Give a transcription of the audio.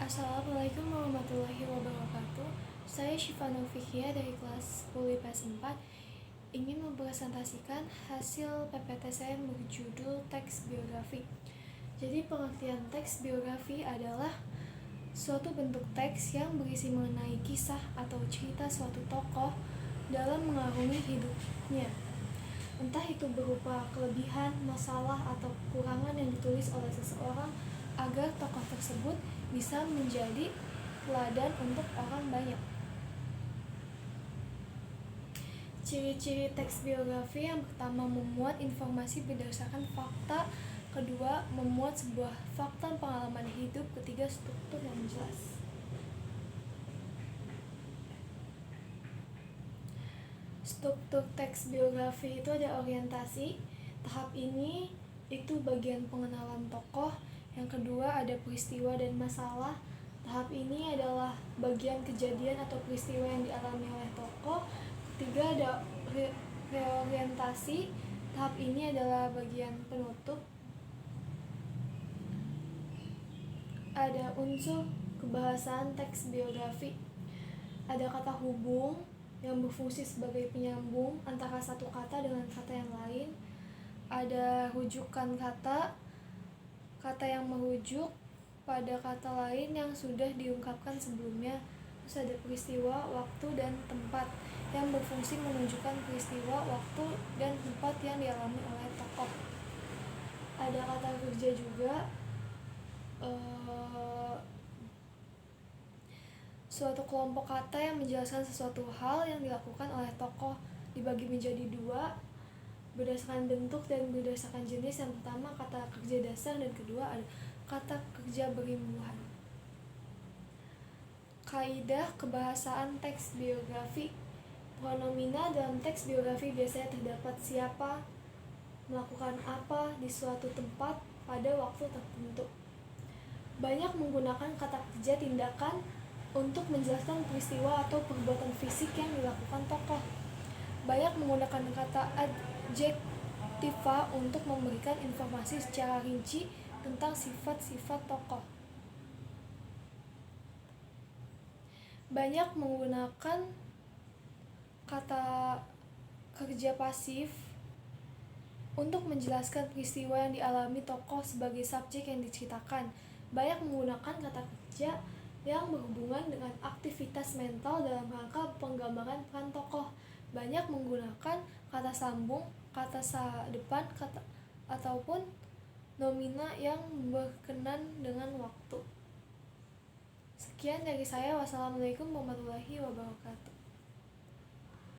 Assalamualaikum warahmatullahi wabarakatuh. Saya Syifa Novikia dari kelas 10 IPS 4 ingin mempresentasikan hasil PPT saya yang berjudul teks biografi. Jadi pengertian teks biografi adalah suatu bentuk teks yang berisi mengenai kisah atau cerita suatu tokoh dalam mengarungi hidupnya. Entah itu berupa kelebihan, masalah, atau kekurangan yang ditulis oleh seseorang agar tokoh tersebut bisa menjadi teladan untuk orang banyak. Ciri-ciri teks biografi: yang pertama, memuat informasi berdasarkan fakta. Kedua, memuat sebuah fakta pengalaman hidup. Ketiga, struktur yang jelas. Struktur teks biografi itu ada orientasi. Tahap ini itu bagian pengenalan tokoh. Yang kedua ada peristiwa dan masalah. Tahap ini adalah bagian kejadian atau peristiwa yang dialami oleh tokoh. Ketiga ada reorientasi. Tahap ini adalah bagian penutup. Ada unsur kebahasaan teks biografi. Ada kata hubung yang berfungsi sebagai penyambung antara satu kata dengan kata yang lain. Ada rujukan kata, kata yang merujuk pada kata lain yang sudah diungkapkan sebelumnya. Terus ada peristiwa, waktu, dan tempat yang berfungsi menunjukkan peristiwa, waktu, dan tempat yang dialami oleh tokoh. Ada kata kerja juga, suatu kelompok kata yang menjelaskan sesuatu hal yang dilakukan oleh tokoh, dibagi menjadi dua berdasarkan bentuk dan berdasarkan jenis. Yang pertama kata kerja dasar, dan kedua ada kata kerja berimbuhan. Kaidah kebahasaan teks biografi. Pronomina dalam teks biografi biasanya terdapat siapa, melakukan apa di suatu tempat pada waktu tertentu. Banyak menggunakan kata kerja tindakan untuk menjelaskan peristiwa atau perbuatan fisik yang dilakukan tokoh. Banyak menggunakan kata adjektiva untuk memberikan informasi secara rinci tentang sifat-sifat tokoh. Banyak menggunakan kata kerja pasif untuk menjelaskan peristiwa yang dialami tokoh sebagai subjek yang diceritakan. Banyak menggunakan kata kerja yang berhubungan dengan aktivitas mental dalam rangka penggambaran peran tokoh. Banyak menggunakan kata sambung, kata depan, kata ataupun nomina yang berkenan dengan waktu. Sekian dari saya. Wassalamualaikum warahmatullahi wabarakatuh.